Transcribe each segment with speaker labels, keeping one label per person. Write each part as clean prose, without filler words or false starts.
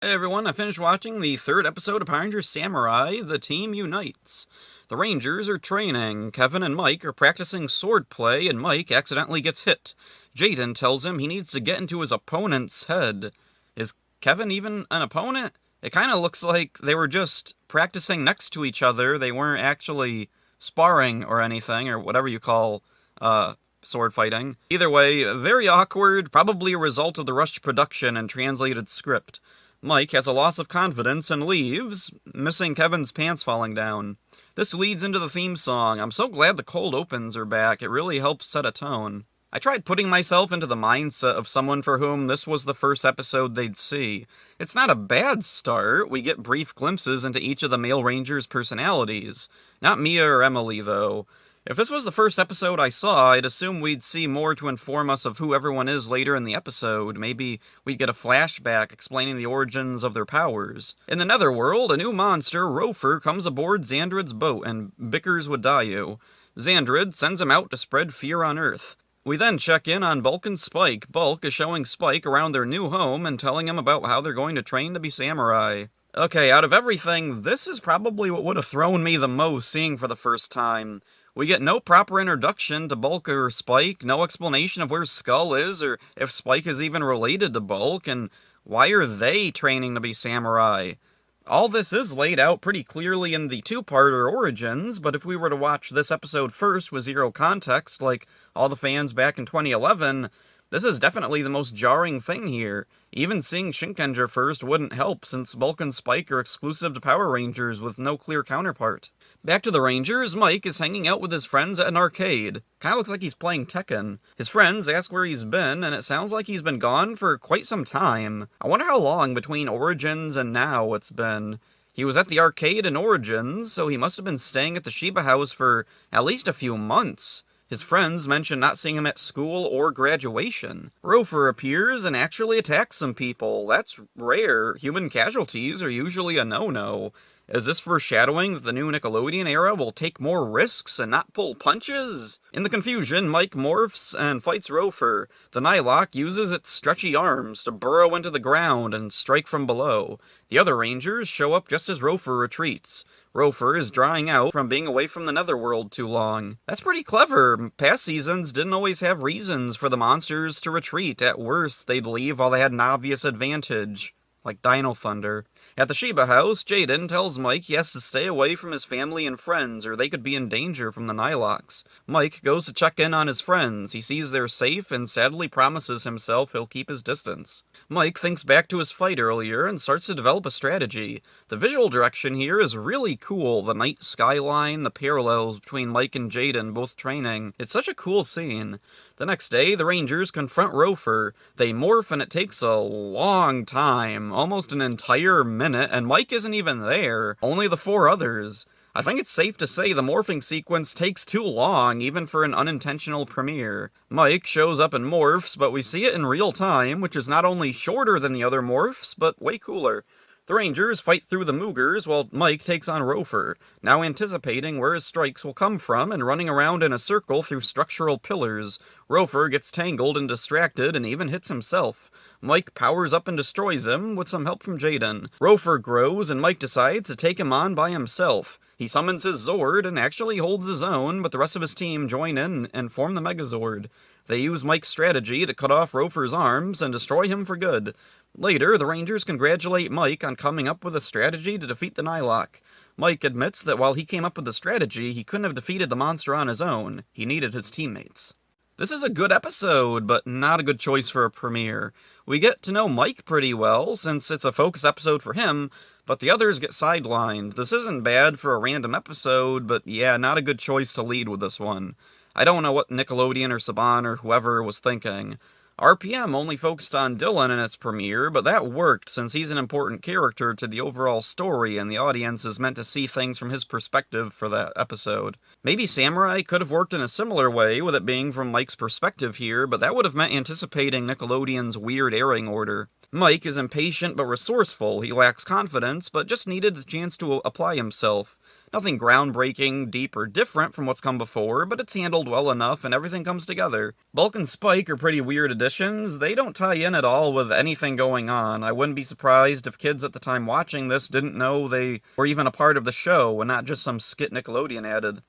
Speaker 1: Hey everyone, I finished watching the third episode of Power Rangers Samurai, The Team Unites. The Rangers are training, Kevin and Mike are practicing swordplay, and Mike accidentally gets hit. Jaden tells him he needs to get into his opponent's head. Is Kevin even an opponent? It kinda looks like they were just practicing next to each other, they weren't actually sparring or anything, or whatever you call, sword fighting. Either way, very awkward, probably a result of the rushed production and translated script. Mike has a loss of confidence and leaves, missing Kevin's pants falling down. This leads into the theme song. I'm so glad the cold opens are back, it really helps set a tone. I tried putting myself into the mindset of someone for whom this was the first episode they'd see. It's not a bad start, we get brief glimpses into each of the male Rangers' personalities. Not Mia or Emily, though. If this was the first episode I saw, I'd assume we'd see more to inform us of who everyone is later in the episode. Maybe we'd get a flashback explaining the origins of their powers. In the Netherworld, a new monster, Rofer, comes aboard Xandrid's boat and bickers with Dayu. Xandrid sends him out to spread fear on Earth. We then check in on Bulk and Spike. Bulk is showing Spike around their new home and telling him about how they're going to train to be samurai. Okay, out of everything, this is probably what would have thrown me the most seeing for the first time. We get no proper introduction to Bulk or Spike, no explanation of where Skull is, or if Spike is even related to Bulk, and why are they training to be samurai? All this is laid out pretty clearly in the two-parter Origins, but if we were to watch this episode first with zero context, like all the fans back in 2011, this is definitely the most jarring thing here. Even seeing Shinkenger first wouldn't help, since Bulk and Spike are exclusive to Power Rangers with no clear counterpart. Back to the Rangers, Mike is hanging out with his friends at an arcade. Kinda looks like he's playing Tekken. His friends ask where he's been, and it sounds like he's been gone for quite some time. I wonder how long between Origins and now it's been. He was at the arcade in Origins, so he must have been staying at the Shiba house for at least a few months. His friends mention not seeing him at school or graduation. Rofer appears and actually attacks some people. That's rare. Human casualties are usually a no-no. Is this foreshadowing that the new Nickelodeon era will take more risks and not pull punches? In the confusion, Mike morphs and fights Rofer. The Nylok uses its stretchy arms to burrow into the ground and strike from below. The other Rangers show up just as Rofer retreats. Rofer is drying out from being away from the Netherworld too long. That's pretty clever. Past seasons didn't always have reasons for the monsters to retreat. At worst, they'd leave while they had an obvious advantage. Like Dino Thunder. At the Shiba house, Jaden tells Mike he has to stay away from his family and friends, or they could be in danger from the Nyloks. Mike goes to check in on his friends. He sees they're safe and sadly promises himself he'll keep his distance. Mike thinks back to his fight earlier and starts to develop a strategy. The visual direction here is really cool. The night skyline, the parallels between Mike and Jaden both training. It's such a cool scene. The next day, the Rangers confront Rofer. They morph and it takes a long time, almost an entire minute, and Mike isn't even there, only the four others. I think it's safe to say the morphing sequence takes too long, even for an unintentional premiere. Mike shows up and morphs, but we see it in real time, which is not only shorter than the other morphs, but way cooler. The Rangers fight through the Moogers while Mike takes on Rofer, now anticipating where his strikes will come from and running around in a circle through structural pillars. Rofer gets tangled and distracted and even hits himself. Mike powers up and destroys him, with some help from Jaden. Rofer grows and Mike decides to take him on by himself. He summons his Zord and actually holds his own, but the rest of his team join in and form the Megazord. They use Mike's strategy to cut off Rofer's arms and destroy him for good. Later, the Rangers congratulate Mike on coming up with a strategy to defeat the Nylok. Mike admits that while he came up with the strategy, he couldn't have defeated the monster on his own. He needed his teammates. This is a good episode, but not a good choice for a premiere. We get to know Mike pretty well, since it's a focus episode for him, but the others get sidelined. This isn't bad for a random episode, but yeah, not a good choice to lead with this one. I don't know what Nickelodeon or Saban or whoever was thinking. RPM only focused on Dylan in its premiere, but that worked since he's an important character to the overall story and the audience is meant to see things from his perspective for that episode. Maybe Samurai could have worked in a similar way with it being from Mike's perspective here, but that would have meant anticipating Nickelodeon's weird airing order. Mike is impatient but resourceful. He lacks confidence, but just needed the chance to apply himself. Nothing groundbreaking, deep, or different from what's come before, but it's handled well enough and everything comes together. Bulk and Spike are pretty weird additions. They don't tie in at all with anything going on. I wouldn't be surprised if kids at the time watching this didn't know they were even a part of the show and not just some skit Nickelodeon added.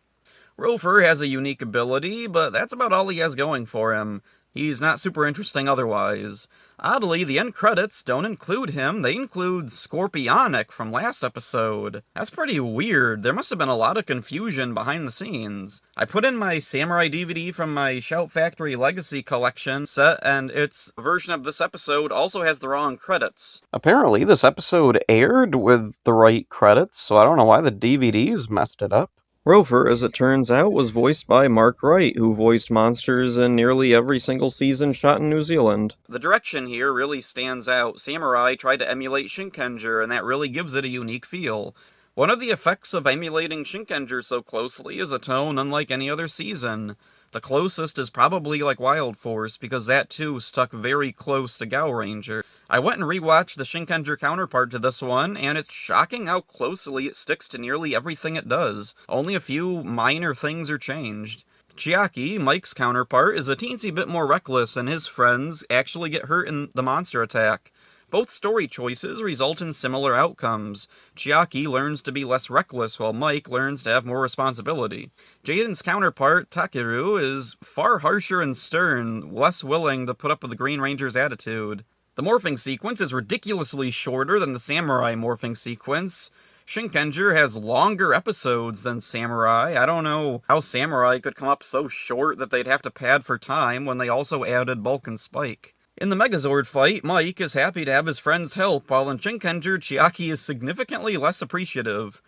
Speaker 1: Rover has a unique ability, but that's about all he has going for him. He's not super interesting otherwise. Oddly, the end credits don't include him, they include Scorpionic from last episode. That's pretty weird, there must have been a lot of confusion behind the scenes. I put in my Samurai DVD from my Shout Factory Legacy collection set, and its version of this episode also has the wrong credits. Apparently, this episode aired with the right credits, so I don't know why the DVDs messed it up. Rover, as it turns out, was voiced by Mark Wright, who voiced monsters in nearly every single season shot in New Zealand. The direction here really stands out. Samurai tried to emulate Shinkenger, and that really gives it a unique feel. One of the effects of emulating Shinkenger so closely is a tone unlike any other season. The closest is probably like Wild Force, because that too stuck very close to Gao Ranger. I went and rewatched the Shinkenger counterpart to this one, and it's shocking how closely it sticks to nearly everything it does. Only a few minor things are changed. Chiaki, Mike's counterpart, is a teensy bit more reckless, and his friends actually get hurt in the monster attack. Both story choices result in similar outcomes. Chiaki learns to be less reckless, while Mike learns to have more responsibility. Jaden's counterpart, Takeru, is far harsher and stern, less willing to put up with the Green Ranger's attitude. The morphing sequence is ridiculously shorter than the Samurai morphing sequence. Shinkenger has longer episodes than Samurai. I don't know how Samurai could come up so short that they'd have to pad for time when they also added Bulk and Spike. In the Megazord fight, Mike is happy to have his friends help, while in Shinkenger, Chiaki is significantly less appreciative.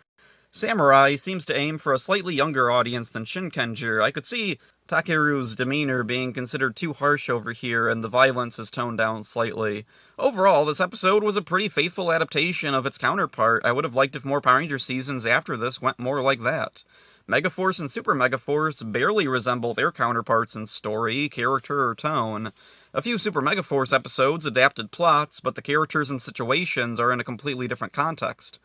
Speaker 1: Samurai seems to aim for a slightly younger audience than Shinkenger. I could see Takeru's demeanor being considered too harsh over here, and the violence is toned down slightly. Overall, this episode was a pretty faithful adaptation of its counterpart. I would have liked if more Power Ranger seasons after this went more like that. Megaforce and Super Megaforce barely resemble their counterparts in story, character, or tone. A few Super Megaforce episodes adapted plots, but the characters and situations are in a completely different context.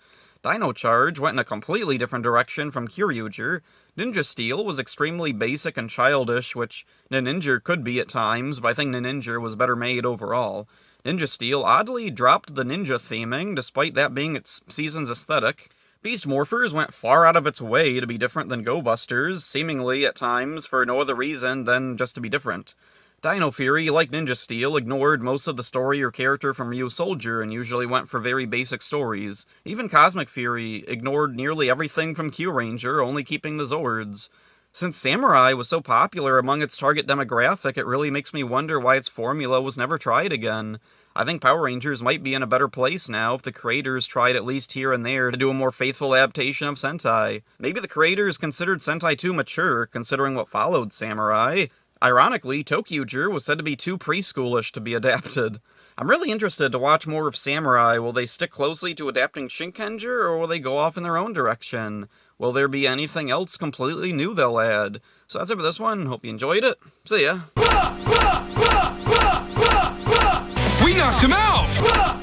Speaker 1: Dino Charge went in a completely different direction from Kyryuger. Ninja Steel was extremely basic and childish, which Ninja could be at times, but I think Ninja was better made overall. Ninja Steel oddly dropped the ninja theming, despite that being its season's aesthetic. Beast Morphers went far out of its way to be different than Go Busters, seemingly at times for no other reason than just to be different. Dino Fury, like Ninja Steel, ignored most of the story or character from Ryu Soldier and usually went for very basic stories. Even Cosmic Fury ignored nearly everything from Q Ranger, only keeping the Zords. Since Samurai was so popular among its target demographic, it really makes me wonder why its formula was never tried again. I think Power Rangers might be in a better place now if the creators tried at least here and there to do a more faithful adaptation of Sentai. Maybe the creators considered Sentai too mature, considering what followed Samurai. Ironically, Tokyuger was said to be too preschoolish to be adapted. I'm really interested to watch more of Samurai. Will they stick closely to adapting Shinkenger, or will they go off in their own direction? Will there be anything else completely new they'll add? So that's it for this one. Hope you enjoyed it. See ya.
Speaker 2: We knocked him out!